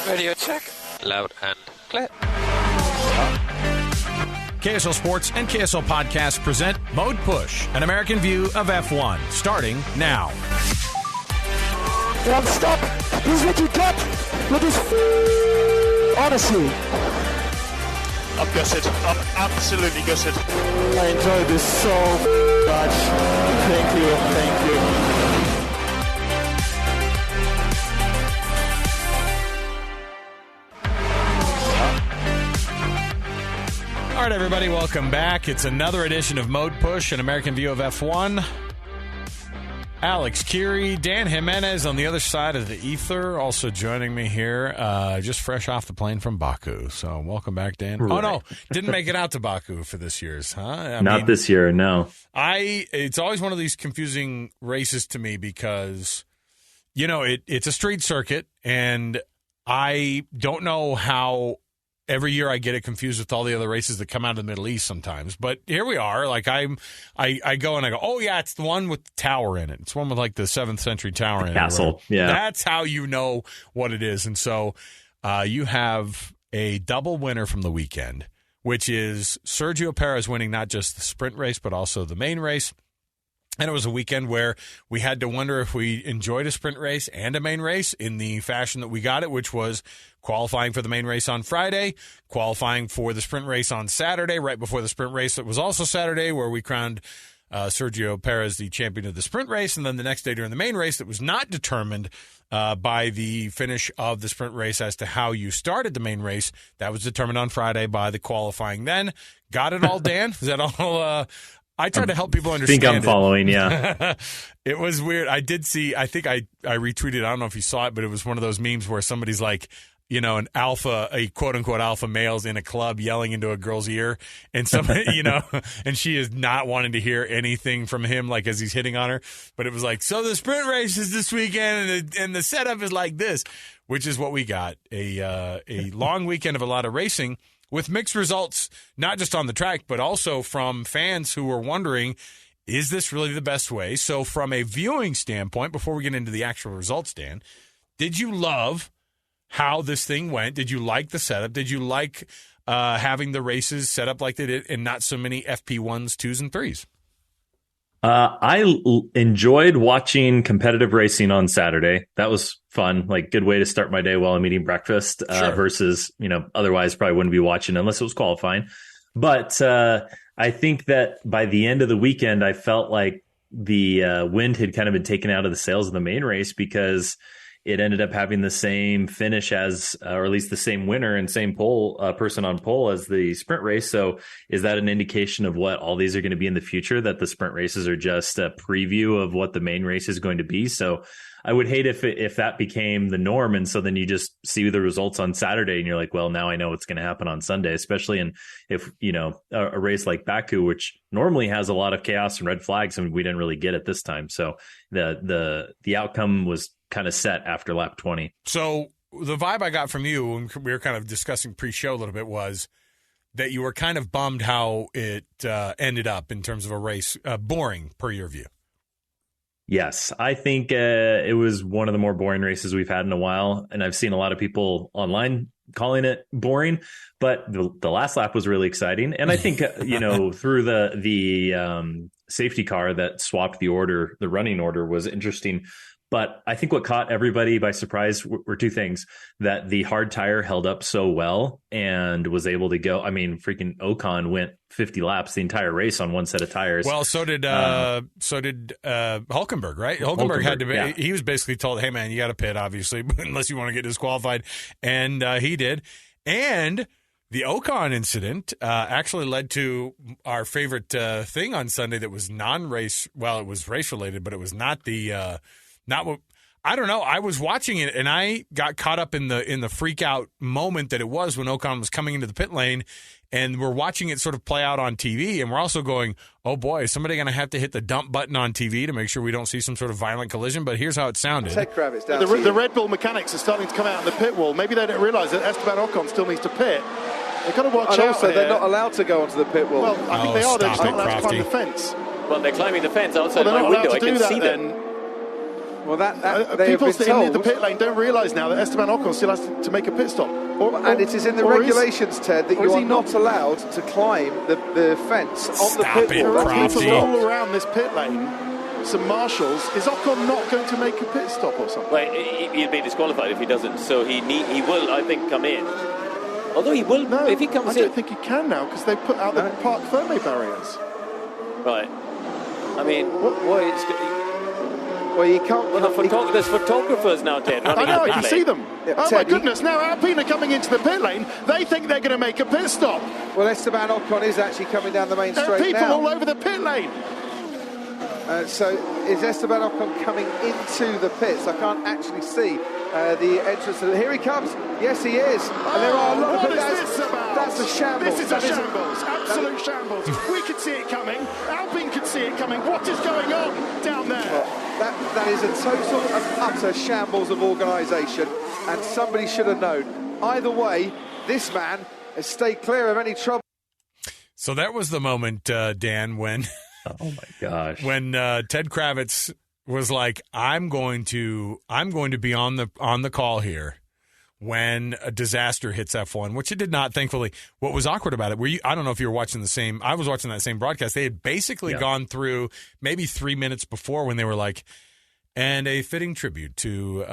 Radio check. Loud and clear. KSL Sports and KSL Podcast present Mode Push, an American view of F1, starting now. One stop. This is what you get with this Odyssey. I'm gutted. I'm absolutely gutted. I enjoyed this so much. Thank you. Thank you. All right, everybody, welcome back. It's another edition of Mode Push, an American view of F1. Alex Keary, Dan Jimenez on the other side of the ether, also joining me here, just fresh off the plane from Baku. So welcome back, Dan. Right. Oh, no, didn't make it out to Baku for this year's, huh? Not this year, no. It's always one of these confusing races to me because, you know, it's a street circuit, and I don't know how every year I get it confused with all the other races that come out of the Middle East sometimes. But here we are. Like I go and I go, oh, yeah, it's the one with the tower in it. It's one with like the 7th century tower in it. Castle, yeah. That's how you know what it is. And so you have a double winner from the weekend, which is Sergio Perez winning not just the sprint race but also the main race. And it was a weekend where we had to wonder if we enjoyed a sprint race and a main race in the fashion that we got it, which was qualifying for the main race on Friday, qualifying for the sprint race on Saturday, right before the sprint race that was also Saturday, where we crowned Sergio Perez the champion of the sprint race, and then the next day during the main race that was not determined by the finish of the sprint race as to how you started the main race. That was determined on Friday by the qualifying then. Got it all, Dan? Is that all? I try to help people understand. I think I'm following, yeah. It was weird. I did see, I think I retweeted, I don't know if you saw it, but it was one of those memes where somebody's like, you know, a quote-unquote alpha male's in a club yelling into a girl's ear, and somebody, you know, and she is not wanting to hear anything from him, like, as he's hitting on her. But it was like, so the sprint race is this weekend, and the setup is like this, which is what we got. A long weekend of a lot of racing, with mixed results, not just on the track, but also from fans who were wondering, is this really the best way? So from a viewing standpoint, before we get into the actual results, Dan, did you love how this thing went? Did you like the setup? Did you like having the races set up like they did and not so many FP1s, 2s, and 3s? Enjoyed watching competitive racing on Saturday. That was fun. Like, good way to start my day while I'm eating breakfast, Sure. Versus, you know, otherwise probably wouldn't be watching unless it was qualifying. But I think that by the end of the weekend, I felt like the wind had kind of been taken out of the sails of the main race, because it ended up having the same finish as, or at least the same winner and same person on pole as the sprint race. So is that an indication of what all these are going to be in the future, that the sprint races are just a preview of what the main race is going to be? So I would hate if that became the norm. And so then you just see the results on Saturday and you're like, well, now I know what's going to happen on Sunday, especially if, you know, a race like Baku, which normally has a lot of chaos and red flags, and we didn't really get it this time. So the outcome was kind of set after lap 20. So the vibe I got from you, when we were kind of discussing pre-show a little bit, was that you were kind of bummed how it ended up in terms of a race, boring per your view. Yes, I think it was one of the more boring races we've had in a while, and I've seen a lot of people online calling it boring, but the last lap was really exciting. And I think, you know, through the safety car that swapped the order, the running order was interesting. But I think what caught everybody by surprise were two things: that the hard tire held up so well and was able to go. I mean, freaking Ocon went 50 laps the entire race on one set of tires. Well, so did Hülkenberg, right? Hülkenberg had to be, yeah. He was basically told, hey, man, you got to pit, obviously, unless you want to get disqualified. And he did. And the Ocon incident actually led to our favorite thing on Sunday that was non-race. Well, it was race-related, but it was not the not what I don't know. I was watching it and I got caught up in the freak out moment that it was when Ocon was coming into the pit lane, and we're watching it sort of play out on TV, and we're also going, oh boy, is somebody going to have to hit the dump button on TV to make sure we don't see some sort of violent collision? But here's how it sounded. The Red Bull mechanics are starting to come out in the pit wall. Maybe they don't realise that Esteban Ocon still needs to pit. They've got to watch and out. Also, here. they're not allowed to go onto the pit wall. Well, I think they are. They're just not allowed to climb the fence. Well, they're climbing the fence outside Well, they're my not window. allowed I to can do that see then. them. Well, people sitting in the pit lane don't realise now that Esteban Ocon still has to make a pit stop. And it is in the regulations, Ted, that you are not allowed to climb the fence on the pit wall. There are people all around this pit lane. Some marshals. Is Ocon not going to make a pit stop or something? Well, he'll be disqualified if he doesn't. So he will, I think, come in. Although he will, no, if he comes in. I don't think he can now because they put out the Parc Fermé barriers. Right. I mean, what it's. Well, you can't. Well, there's photographers now, Ted. I know, I can see them. Yeah, oh, Ted, my goodness. Now Alpine are coming into the pit lane. They think they're going to make a pit stop. Well, Esteban Ocon is actually coming down the main straight now. There are people all over the pit lane. So is Esteban Ocon coming into the pits? I can't actually see the entrance. Here he comes. Yes, he is. And there are a lot what of is this about? That's a shambles. This is a shambles. Absolute shambles. We could see it coming. Alpine could see it coming. What is going on down there? Well, that is a total and utter shambles of organisation, and somebody should have known. Either way, this man has stayed clear of any trouble. So that was the moment, Dan, when oh my gosh, when Ted Kravitz was like, I'm going to be on the call here when a disaster hits F1, which it did not, thankfully. What was awkward about it, I don't know if you were watching I was watching that same broadcast. They had basically gone through maybe 3 minutes before when they were like, and a fitting tribute to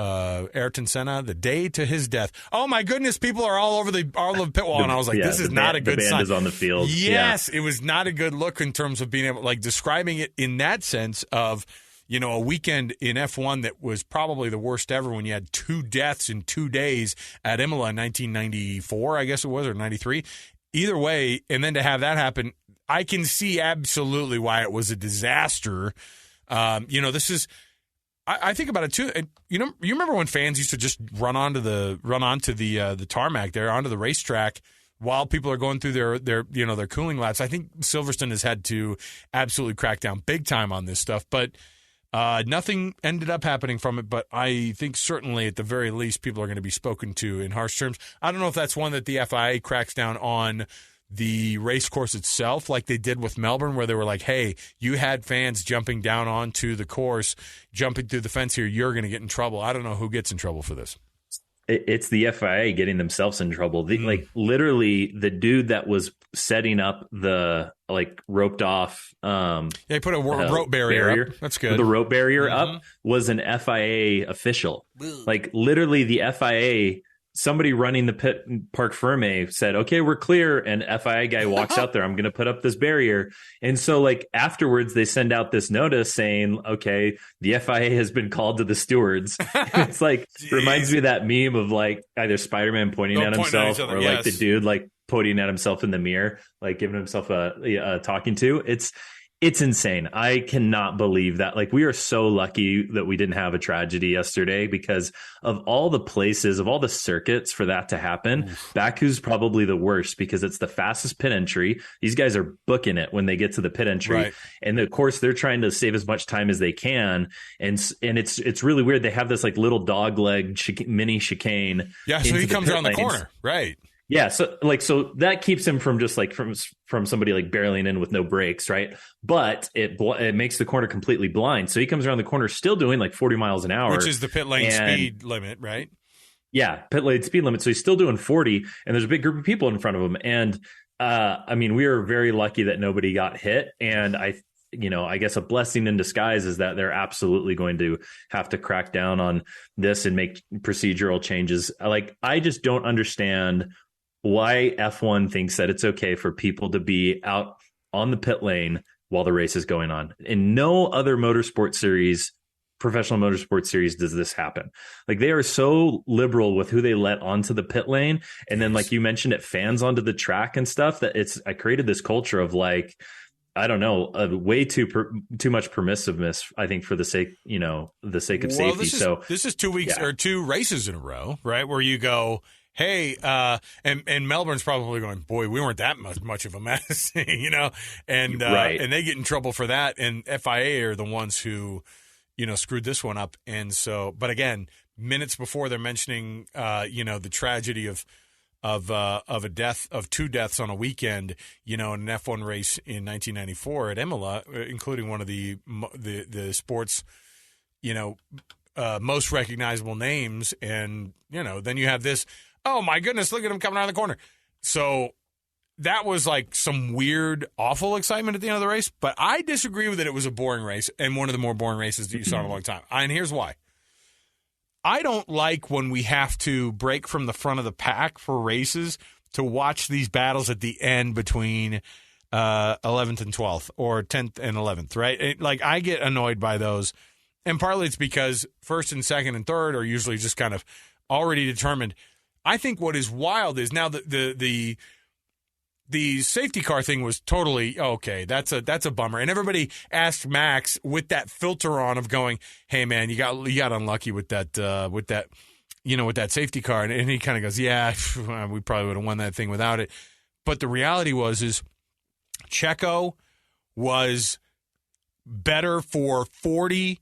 Ayrton Senna, the day to his death. Oh my goodness, people are all over the pit wall, and I was like, this is not a good sign. The band is on the field. Yes, it was not a good look in terms of being able, like, describing it in that sense of, a weekend in F1 that was probably the worst ever when you had 2 deaths in 2 days at Imola in 1994, I guess it was, or 93. Either way, and then to have that happen, I can see absolutely why it was a disaster. This is, I think about it too. And, you remember when fans used to just run onto the tarmac there, onto the racetrack, while people are going through their cooling laps. I think Silverstone has had to absolutely crack down big time on this stuff, but nothing ended up happening from it. But I think certainly at the very least people are going to be spoken to in harsh terms. I don't know if that's one that the FIA cracks down on the race course itself, like they did with Melbourne, where they were like, hey, you had fans jumping down onto the course, jumping through the fence here, you're going to get in trouble. I don't know who gets in trouble for this. It's the FIA getting themselves in trouble. Like, literally, the dude that was setting up the, roped off. They put a rope barrier up. That's good. The rope barrier up was an FIA official. Like, literally, the FIA, somebody running the Parc Fermé said, okay, we're clear. And FIA guy walks out there. I'm going to put up this barrier. And so, afterwards, they send out this notice saying, okay, the FIA has been called to the stewards. It's reminds me of that meme of either Spider-Man pointing at himself or the dude pointing at himself in the mirror, giving himself a talking to. It's insane. I cannot believe that. We are so lucky that we didn't have a tragedy yesterday, because of all the places, of all the circuits for that to happen, Baku's probably the worst because it's the fastest pit entry. These guys are booking it when they get to the pit entry. Right. And of course they're trying to save as much time as they can. And it's really weird. They have this little dog leg mini chicane. Yeah. So he comes around the corner. Right. Yeah, so that keeps him from just from somebody barreling in with no brakes, right? But it makes the corner completely blind. So he comes around the corner still doing 40 miles an hour, which is the pit lane speed limit, right? Yeah, pit lane speed limit. So he's still doing 40, and there's a big group of people in front of him. And we are very lucky that nobody got hit. And I guess a blessing in disguise is that they're absolutely going to have to crack down on this and make procedural changes. I just don't understand why F1 thinks that it's okay for people to be out on the pit lane while the race is going on. In no other professional motorsport series does this happen. They are so liberal with who they let onto the pit lane. And then, you mentioned it, fans onto the track and stuff, that I created this culture of I don't know, way too much permissive,ness, I think, for the sake of safety. This is 2 weeks or 2 races in a row, right? Where you go, hey, and Melbourne's probably going, boy, we weren't that much of a mess, and right. And they get in trouble for that, and FIA are the ones who, screwed this one up. And so, but again, minutes before they're mentioning, the tragedy of a death, of 2 deaths on a weekend, in an F1 race in 1994 at Imola, including one of the sports, most recognizable names, and then you have this. Oh my goodness! Look at him coming out of the corner. So that was like some weird, awful excitement at the end of the race. But I disagree with it. It was a boring race, and one of the more boring races that you saw in a long time. And here's why. I don't like when we have to break from the front of the pack for races to watch these battles at the end between 11th and 12th or 10th and 11th, right? I get annoyed by those. And partly it's because first and second and third are usually just kind of already determined. I think what is wild is now the safety car thing was totally okay. That's a bummer. And everybody asked Max with that filter on of going, "Hey man, you got unlucky with that safety car." And he kind of goes, "Yeah, we probably would have won that thing without it." But the reality is Checo was better for 40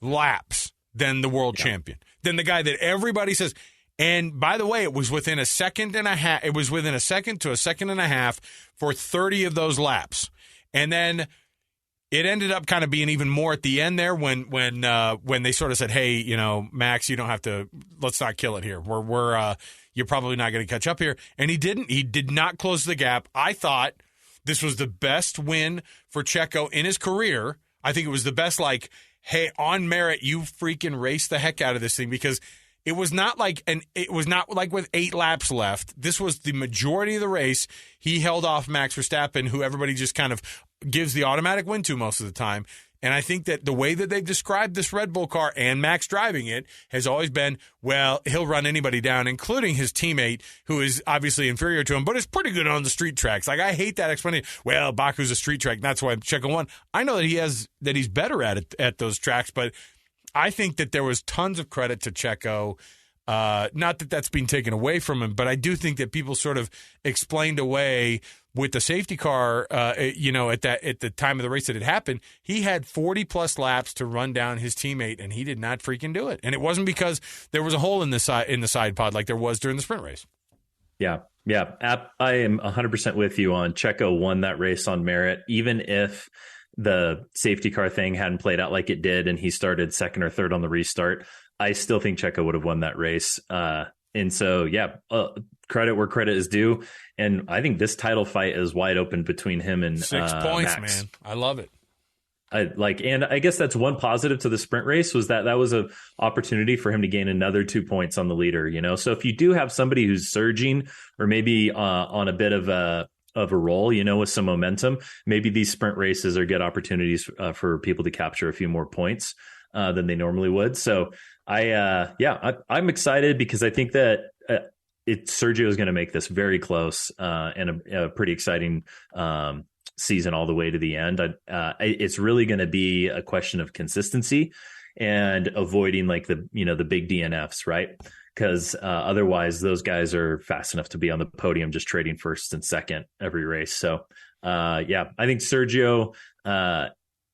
laps than the world champion, than the guy that everybody says. And by the way, it was within a second and a half. It was within a second to a second and a half for 30 of those laps. And then it ended up kind of being even more at the end there when they sort of said, "Hey, Max, you don't have to. Let's not kill it here. You're probably not going to catch up here." And he didn't. He did not close the gap. I thought this was the best win for Checo in his career. I think it was the best. Like, hey, on merit, you freaking raced the heck out of this thing, because it was not like with 8 laps left. This was the majority of the race. He held off Max Verstappen, who everybody just kind of gives the automatic win to most of the time. And I think that the way that they've described this Red Bull car and Max driving it has always been, well, he'll run anybody down, including his teammate, who is obviously inferior to him, but is pretty good on the street tracks. Like, I hate that explanation. Well, Baku's a street track, and that's why Checo won. I know that he's better at it at those tracks, but I think that there was tons of credit to Checo. Not that that's being taken away from him, but I do think that people sort of explained away with the safety car, at the time of the race that it happened. He had 40-plus laps to run down his teammate, and he did not freaking do it. And it wasn't because there was a hole in the side pod like there was during the sprint race. Yeah. I am 100% with you on Checo won that race on merit, even if the safety car thing hadn't played out like it did and he started second or third on the restart. I still think Checo would have won that race. And so, credit where credit is due. And I think this title fight is wide open between him and 6 points, Max. man. I love it. And I guess that's one positive to the sprint race, was that was an opportunity for him to gain another 2 points on the leader, So if you do have somebody who's surging or maybe on a bit of a roll, with some momentum, maybe these sprint races are good opportunities for people to capture a few more points than they normally would. So I'm excited because I think that Sergio is going to make this very close and a pretty exciting season all the way to the end. It's really going to be a question of consistency and avoiding like the big DNFs, right? Because otherwise those guys are fast enough to be on the podium just trading first and second every race. So I think Sergio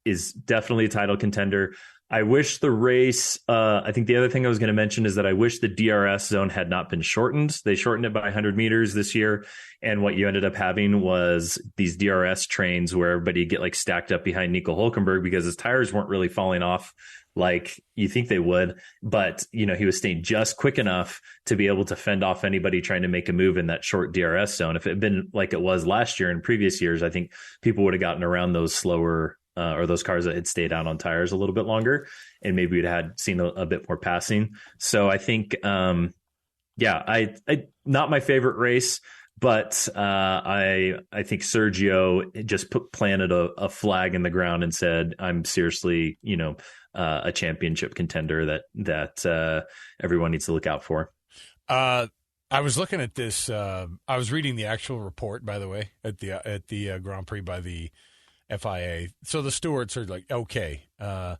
is definitely a title contender. I wish the race, I think the other thing I was going to mention is that I wish the DRS zone had not been shortened. They shortened it by 100 meters this year. And what you ended up having was these DRS trains where everybody get like stacked up behind Nico Hülkenberg because his tires weren't really falling off like you think they would. But, he was staying just quick enough to be able to fend off anybody trying to make a move in that short DRS zone. If it had been like it was last year and previous years, I think people would have gotten around those slower or those cars that had stayed out on tires a little bit longer, and maybe we'd had seen a bit more passing. So I think, I not my favorite race, but I think Sergio just planted a flag in the ground and said, I'm seriously, a championship contender that everyone needs to look out for. I was looking at this. I was reading the actual report, by the way, at the Grand Prix by the FIA. So the stewards are like, okay, the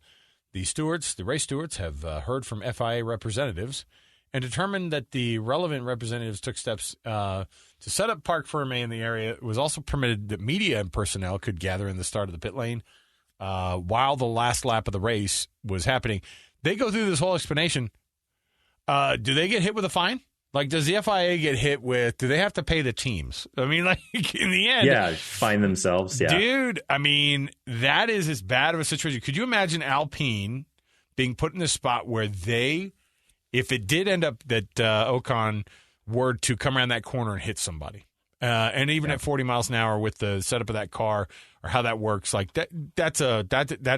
race stewards have heard from FIA representatives and determined that the relevant representatives took steps to set up Parc Fermé in the area. It was also permitted that media and personnel could gather in the start of the pit lane while the last lap of the race was happening. They go through this whole explanation. Do they get hit with a fine? Like, does the FIA get hit with, do they have to pay the teams? I mean, like, in the end. Yeah, fine themselves, yeah. Dude, I mean, that is as bad of a situation. Could you imagine Alpine being put in this spot where if it did end up that Ocon were to come around that corner and hit somebody, and even at 40 miles an hour with the setup of that car or how that works, like that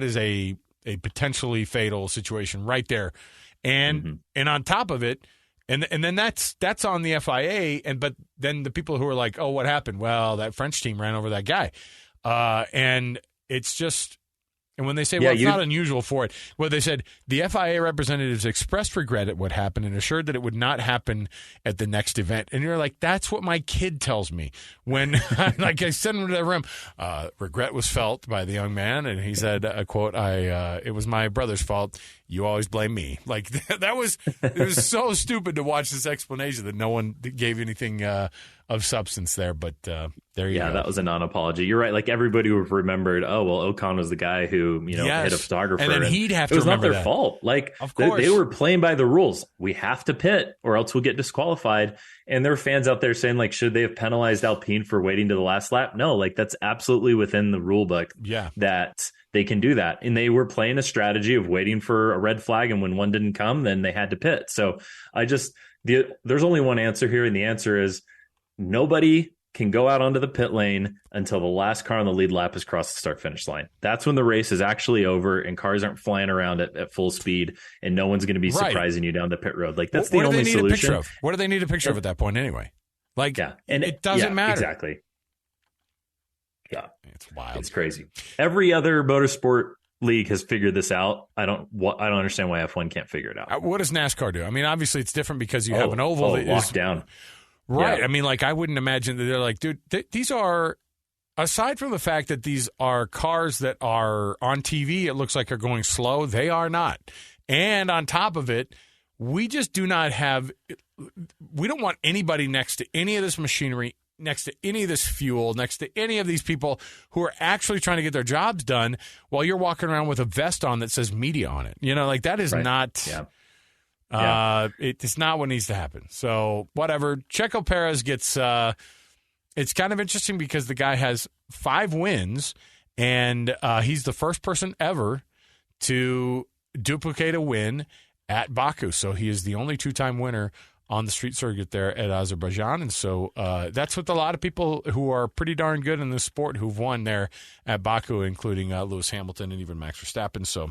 is a potentially fatal situation right there. And and on top of it, and then that's on the FIA, but then the people who are like, oh, what happened? Well, that French team ran over that guy, and it's just. And when they say, well, it's not unusual for it, well, they said the FIA representatives expressed regret at what happened and assured that it would not happen at the next event. And you're like, that's what my kid tells me. When, like, I sent him to the room, regret was felt by the young man. And he said, quote, it was my brother's fault. You always blame me. Like, it was so stupid to watch this explanation that no one gave anything of substance there. But there you go. Yeah, that was a non-apology. You're right. Like, everybody would have remembered, oh, well, Ocon was the guy who, hit a photographer. And then he'd have to remember that. It was not their fault. Like, of course. They were playing by the rules. We have to pit or else we'll get disqualified. And there are fans out there saying, like, should they have penalized Alpine for waiting to the last lap? No, like, that's absolutely within the rule book that they can do that. And they were playing a strategy of waiting for a red flag. And when one didn't come, then they had to pit. So there's only one answer here. And the answer is nobody can go out onto the pit lane until the last car on the lead lap has crossed the start-finish line. That's when the race is actually over and cars aren't flying around at full speed and no one's going to be surprising you down the pit road. Like, that's the only solution. What do they need a picture of at that point anyway? Like, and it doesn't matter. Exactly. Yeah. It's wild. It's crazy. Every other motorsport league has figured this out. I don't understand why F1 can't figure it out. What does NASCAR do? I mean, obviously it's different because you have an oval that locked down. Right. Yeah. I mean, like, I wouldn't imagine that they're like, dude, these are, aside from the fact that these are cars that are on TV, it looks like are going slow. They are not. And on top of it, we just do not have, we don't want anybody next to any of this machinery, next to any of this fuel, next to any of these people who are actually trying to get their jobs done while you're walking around with a vest on that says media on it. Like, that is not... It's not what needs to happen. So whatever. Checo Perez gets. It's kind of interesting because the guy has 5 wins, and he's the first person ever to duplicate a win at Baku. So he is the only 2-time winner on the street circuit there at Azerbaijan. And so that's with a lot of people who are pretty darn good in this sport who've won there at Baku, including Lewis Hamilton and even Max Verstappen. So.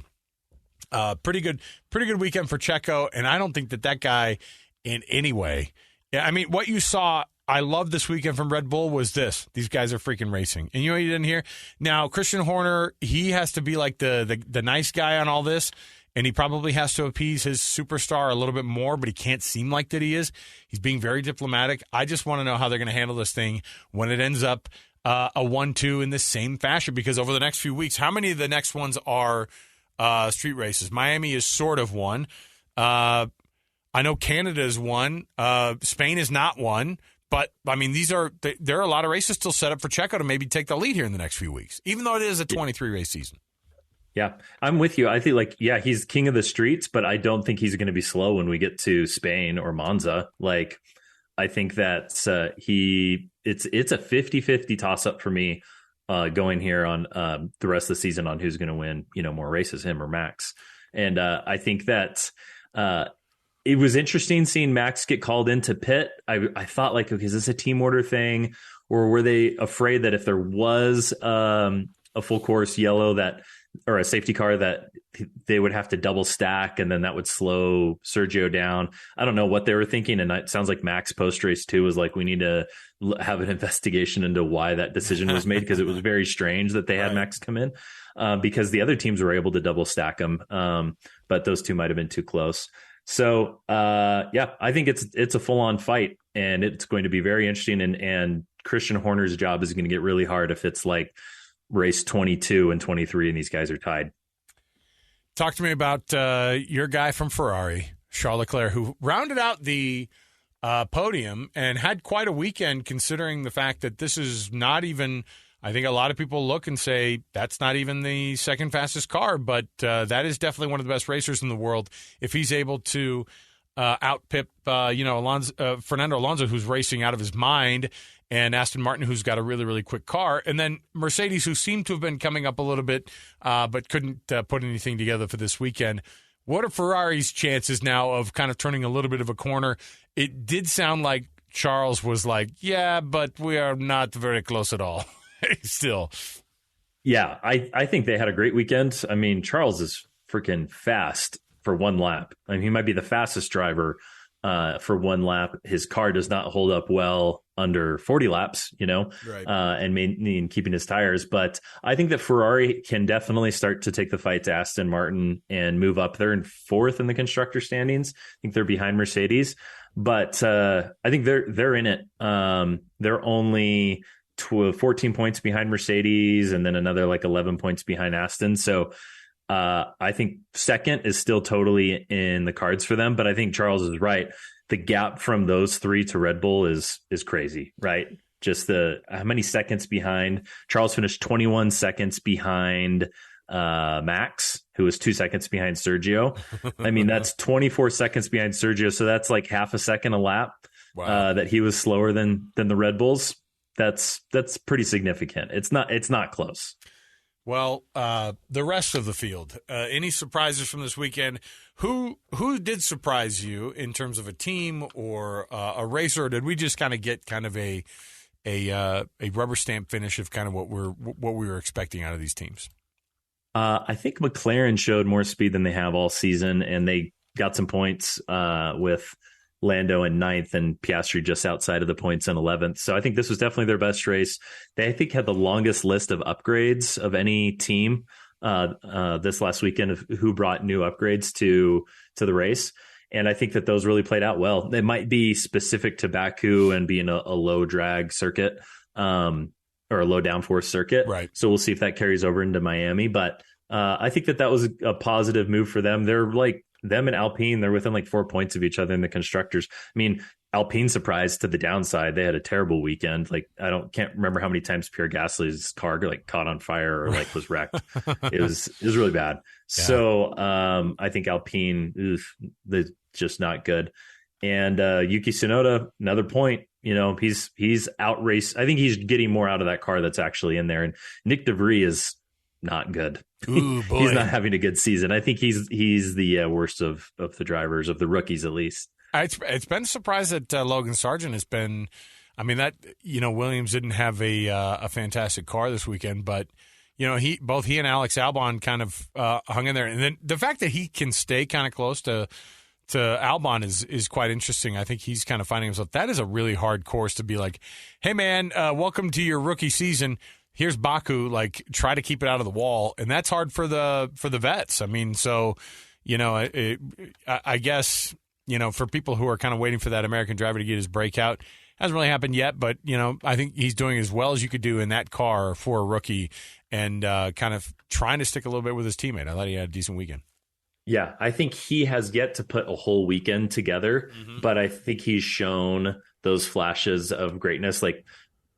Pretty good weekend for Checo, and I don't think that guy in any way. I mean, what you saw, I love this weekend from Red Bull was this: these guys are freaking racing. And you know what you didn't hear? Now, Christian Horner, he has to be like the nice guy on all this, and he probably has to appease his superstar a little bit more, but he can't seem like that he is. He's being very diplomatic. I just want to know how they're going to handle this thing when it ends up a 1-2 in the same fashion, because over the next few weeks, how many of the next ones are street races? Miami is sort of one. I know Canada is one. Spain is not one. But, I mean, there are a lot of races still set up for Checo to maybe take the lead here in the next few weeks, even though it is a 23-race season. Yeah, I'm with you. I think, he's king of the streets, but I don't think he's going to be slow when we get to Spain or Monza. Like, I think that it's a 50-50 toss-up for me. Going here on the rest of the season on who's going to win, more races, him or Max. And I think that it was interesting seeing Max get called into pit. I thought, like, okay, is this a team order thing? Or were they afraid that if there was a full course yellow or a safety car that they would have to double stack and then that would slow Sergio down? I don't know what they were thinking. And it sounds like Max post race too was like, we need to have an investigation into why that decision was made, because it was very strange that they had Max come in because the other teams were able to double stack him. But those two might've been too close. So I think it's a full on fight, and it's going to be very interesting. And Christian Horner's job is going to get really hard if it's like race 22 and 23 and these guys are tied. Talk to me about your guy from Ferrari, Charles Leclerc, who rounded out the podium and had quite a weekend, considering the fact that this is not even, I think a lot of people look and say that's not even the second fastest car, but that is definitely one of the best racers in the world. If he's able to outpip, Fernando Alonso, who's racing out of his mind, and Aston Martin, who's got a really, really quick car, and then Mercedes, who seemed to have been coming up a little bit, but couldn't put anything together for this weekend. What are Ferrari's chances now of kind of turning a little bit of a corner? It did sound like Charles was like, yeah, but we are not very close at all still. Yeah, I think they had a great weekend. I mean, Charles is freaking fast for one lap. I mean, he might be the fastest driver for one lap. His car does not hold up well under 40 laps, Right. And keeping his tires. But I think that Ferrari can definitely start to take the fight to Aston Martin and move up. They're in fourth in the constructor standings. I think they're behind Mercedes, but I think they're in it. They're only 14 points behind Mercedes, and then another like 11 points behind Aston. So I think second is still totally in the cards for them. But I think Charles is right. The gap from those three to Red Bull is crazy, right? Just how many seconds behind. Charles finished 21 seconds behind Max, who was 2 seconds behind Sergio. I mean, that's 24 seconds behind Sergio. So that's like half a second a lap. Wow. That he was slower than the Red Bulls. That's pretty significant. It's not close. Well, the rest of the field, any surprises from this weekend? Who did surprise you in terms of a team or a racer? Or did we just kind of get kind of a rubber stamp finish of kind of what we were expecting out of these teams? I think McLaren showed more speed than they have all season, and they got some points with Lando in 9th and Piastri just outside of the points in 11th. So I think this was definitely their best race. They, I think, had the longest list of upgrades of any team this last weekend of who brought new upgrades to the race. And I think that those really played out well. They might be specific to Baku and being a low drag circuit or a low downforce circuit. Right. So we'll see if that carries over into Miami. But I think that was a positive move for them. They're like, them and Alpine, they're within like 4 points of each other in the constructors. I mean, Alpine surprised to the downside. They had a terrible weekend. Like, can't remember how many times Pierre Gasly's car like caught on fire or like was wrecked. It was really bad. Yeah. So I think Alpine, they're just not good. And Yuki Tsunoda, another point. He's outraced. I think he's getting more out of that car that's actually in there. And Nick DeVries is not good. Ooh, boy. He's not having a good season. I think he's the worst of the drivers, of the rookies at least. It's been a surprise that Logan Sargent has been. I mean, that Williams didn't have a fantastic car this weekend, but both he and Alex Albon kind of hung in there, and then the fact that he can stay kind of close to Albon is quite interesting. I think he's kind of finding himself. That is a really hard course to be like, hey man, welcome to your rookie season. Here's Baku, like, try to keep it out of the wall. And that's hard for the vets. I mean, so, I guess, for people who are kind of waiting for that American driver to get his breakout, hasn't really happened yet. But, I think he's doing as well as you could do in that car for a rookie and kind of trying to stick a little bit with his teammate. I thought he had a decent weekend. Yeah, I think he has yet to put a whole weekend together, but I think he's shown those flashes of greatness. Like,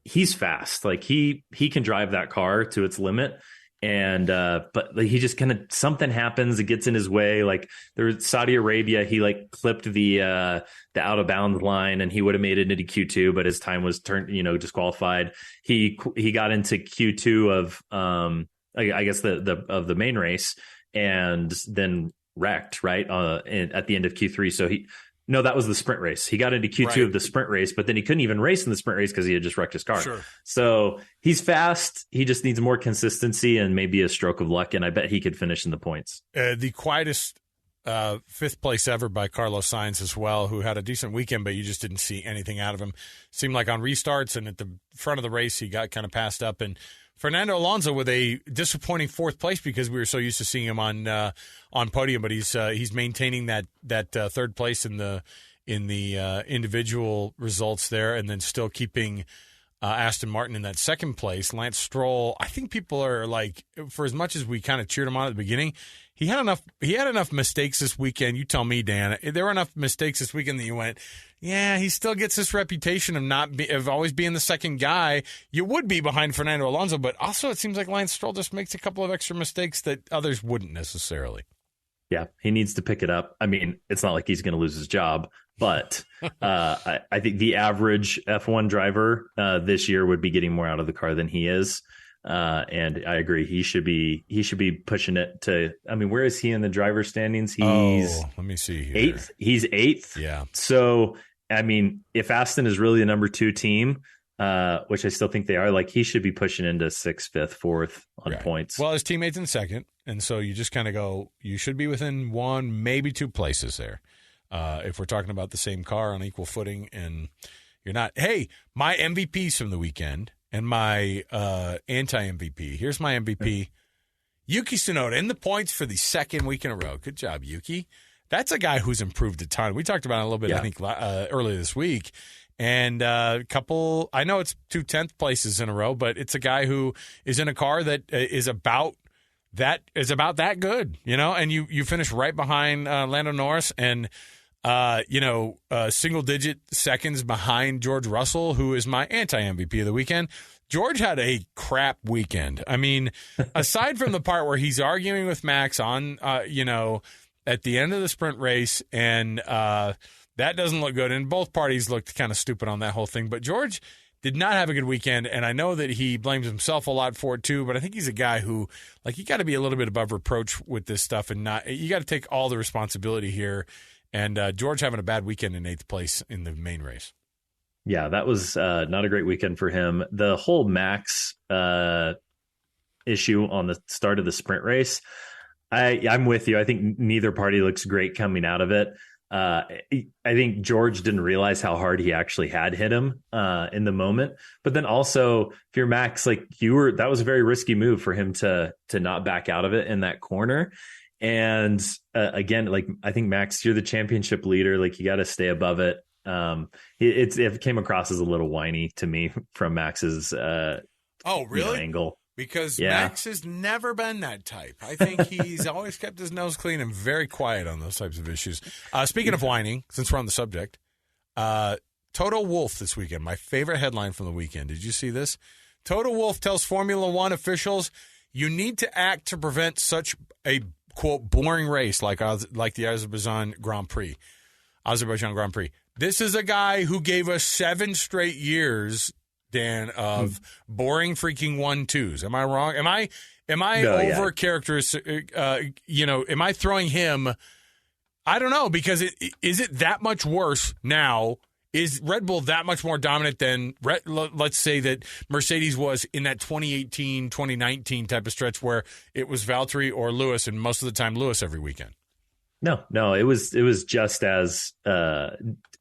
he's fast. Like he can drive that car to its limit. And, but like, he just kind of, something happens, it gets in his way. Like there's Saudi Arabia, he like clipped the out of bounds line and he would have made it into Q2, but his time was disqualified. He got into Q2 of, I guess of the main race and then wrecked right at the end of Q3. So no, that was the sprint race. He got into Q2 of the sprint race, but then he couldn't even race in the sprint race because he had just wrecked his car. Sure. So he's fast. He just needs more consistency and maybe a stroke of luck, and I bet he could finish in the points. The quietest fifth place ever by Carlos Sainz as well, who had a decent weekend, but you just didn't see anything out of him. Seemed like on restarts and at the front of the race, he got kind of passed up. And Fernando Alonso with a disappointing fourth place because we were so used to seeing him on podium, but he's maintaining that third place in the individual results there, and then still keeping Aston Martin in that second place. Lance Stroll, I think people are like, for as much as we kind of cheered him on at the beginning, he had enough mistakes this weekend. You tell me, Dan. There were enough mistakes this weekend that you went, yeah, he still gets this reputation of always being the second guy. You would be behind Fernando Alonso, but also it seems like Lance Stroll just makes a couple of extra mistakes that others wouldn't necessarily. Yeah, he needs to pick it up. I mean, it's not like he's going to lose his job, but I think the average F1 driver this year would be getting more out of the car than he is. And I agree. He should be pushing it to. I mean, where is he in the driver's standings? Let me see here. Eighth. He's eighth. Yeah. So I mean, if Aston is really the number 2 team, which I still think they are, like he should be pushing into 6th, 5th, 4th on points. Well, his teammates in second, and so you just kind of go. You should be within 1, maybe 2 places there. If we're talking about the same car on equal footing, and you're not. Hey, my MVPs from the weekend. And my anti-MVP. Here's my MVP. Yuki Tsunoda in the points for the 2nd week in a row. Good job, Yuki. That's a guy who's improved a ton. We talked about it a little bit, I think, earlier this week. And a couple, I know it's 2 10th places in a row, but it's a guy who is in a car that is about that good, and you finish right behind Lando Norris and single-digit seconds behind George Russell, who is my anti-MVP of the weekend. George had a crap weekend. I mean, aside from the part where he's arguing with Max on, at the end of the sprint race, and that doesn't look good. And both parties looked kind of stupid on that whole thing. But George did not have a good weekend, and I know that he blames himself a lot for it too, but I think he's a guy who, you got to be a little bit above reproach with this stuff, and you got to take all the responsibility here. And George having a bad weekend in 8th place in the main race. Yeah, that was not a great weekend for him. The whole Max issue on the start of the sprint race, I'm with you. I think neither party looks great coming out of it. I think George didn't realize how hard he actually had hit him in the moment. But then also, if you're Max, that was a very risky move for him to not back out of it in that corner. And again, I think Max, you're the championship leader. You got to stay above it. It came across as a little whiny to me from Max's angle. Because Max has never been that type. I think he's always kept his nose clean and very quiet on those types of issues. Speaking of whining, since we're on the subject, Toto Wolff this weekend, my favorite headline from the weekend. Did you see this? Toto Wolff tells Formula One officials, you need to act to prevent such a quote, boring race like the Azerbaijan Grand Prix. This is a guy who gave us 7 straight years, Dan, of boring freaking 1-2s. Am I wrong? Am I over characteristic? Am I throwing him? I don't know, because is it that much worse now? Is Red Bull that much more dominant than, let's say, that Mercedes was in that 2018, 2019 type of stretch where it was Valtteri or Lewis, and most of the time Lewis every weekend? No, it was just as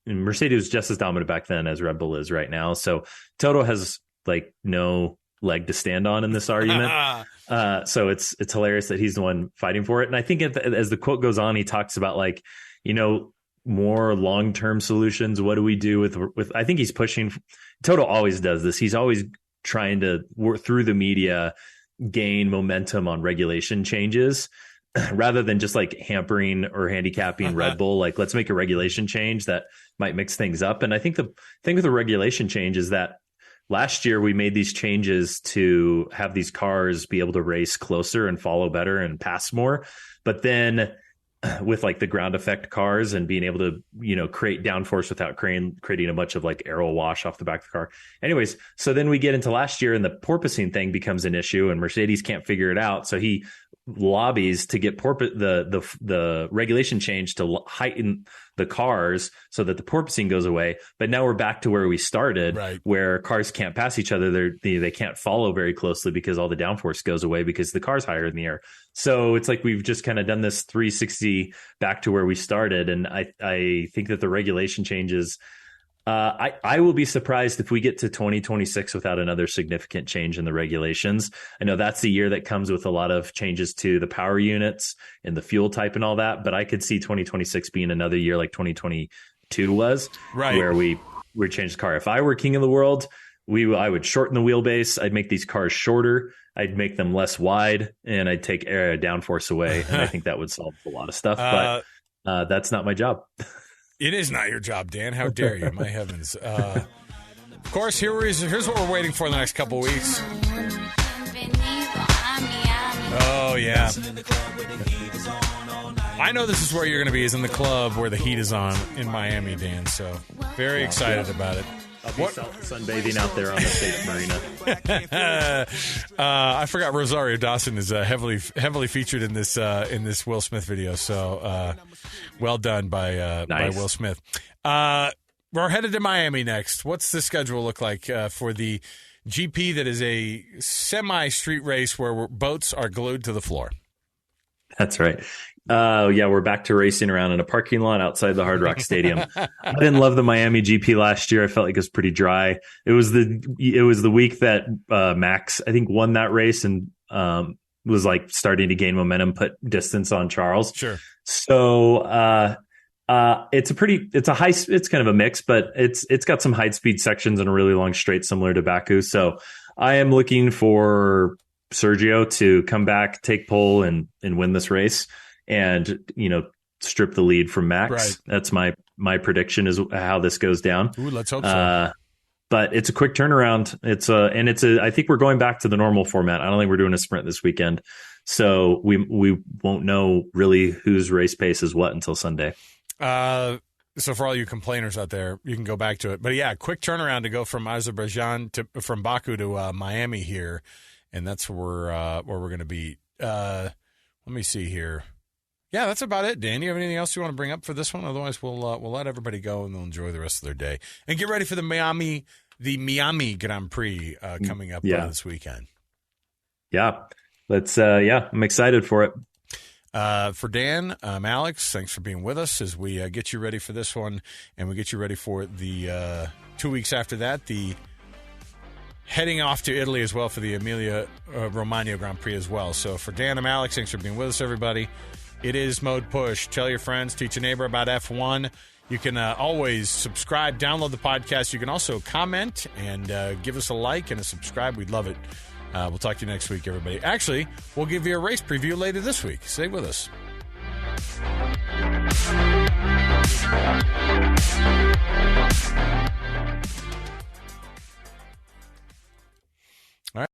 Mercedes was just as dominant back then as Red Bull is right now. So Toto has no leg to stand on in this argument. So it's hilarious that he's the one fighting for it. And I think as the quote goes on, he talks about more long-term solutions. What do we do with I think he's pushing. Toto always does this. He's always trying to work through the media, gain momentum on regulation changes rather than just hampering or handicapping Red Bull. Let's make a regulation change that might mix things up. And I think the thing with the regulation change is that last year we made these changes to have these cars be able to race closer and follow better and pass more. But then with the ground effect cars and being able to, create downforce without creating a bunch of aero wash off the back of the car. Anyways, so then we get into last year and the porpoising thing becomes an issue and Mercedes can't figure it out. So he lobbies to get the regulation change to heighten the cars so that the porpoising goes away. But now we're back to where we started, right, where cars can't pass each other. They can't follow very closely because all the downforce goes away because the car's higher in the air. So it's we've just kind of done this 360 back to where we started. And I think that the regulation changes, I will be surprised if we get to 2026 without another significant change in the regulations. I know that's the year that comes with a lot of changes to the power units and the fuel type and all that, but I could see 2026 being another year like 2022 was, right, where we changed the car. If I were king of the world, I would shorten the wheelbase. I'd make these cars shorter. I'd make them less wide, and I'd take air downforce away. And I think that would solve a lot of stuff, but that's not my job. It is not your job, Dan. How dare you? My heavens. Of course, here's what we're waiting for the next couple weeks. Oh, yeah. I know this is where you're going to be, is in the club where the heat is on in Miami, Dan. So very excited about it. I'll be sunbathing out there on the state marina. I forgot Rosario Dawson is heavily featured in this Will Smith video. So well done by Will Smith. We're headed to Miami next. What's the schedule look like for the GP that is a semi-street race where boats are glued to the floor? That's right. We're back to racing around in a parking lot outside the Hard Rock Stadium. I didn't love the Miami GP last year. I felt like it was pretty dry. It was the week that Max, I think, won that race and was like starting to gain momentum, put distance on Charles. Sure. So it's kind of a mix, but it's got some high speed sections and a really long straight similar to Baku. So I am looking for Sergio to come back, take pole and win this race and, strip the lead from Max. Right. That's my prediction is how this goes down. Ooh, let's hope so. But it's a quick turnaround. I think we're going back to the normal format. I don't think we're doing a sprint this weekend. So we won't know really whose race pace is what until Sunday. So for all you complainers out there, you can go back to it. But yeah, quick turnaround to go from Azerbaijan from Baku to Miami here, and that's where we're going to be. Let me see here. Yeah, that's about it. Dan, you have anything else you want to bring up for this one? Otherwise, we'll let everybody go and they'll enjoy the rest of their day and get ready for the Miami Grand Prix coming up this weekend. Yeah, I'm excited for it. For Dan, I'm Alex. Thanks for being with us as we get you ready for this one, and we get you ready for the 2 weeks after that, the heading off to Italy as well for the Emilia Romagna Grand Prix as well. So for Dan, I'm Alex. Thanks for being with us, everybody. It is Mode Push. Tell your friends, teach a neighbor about F1. You can always subscribe, download the podcast. You can also comment and give us a like and a subscribe. We'd love it. We'll talk to you next week, everybody. Actually, we'll give you a race preview later this week. Stay with us.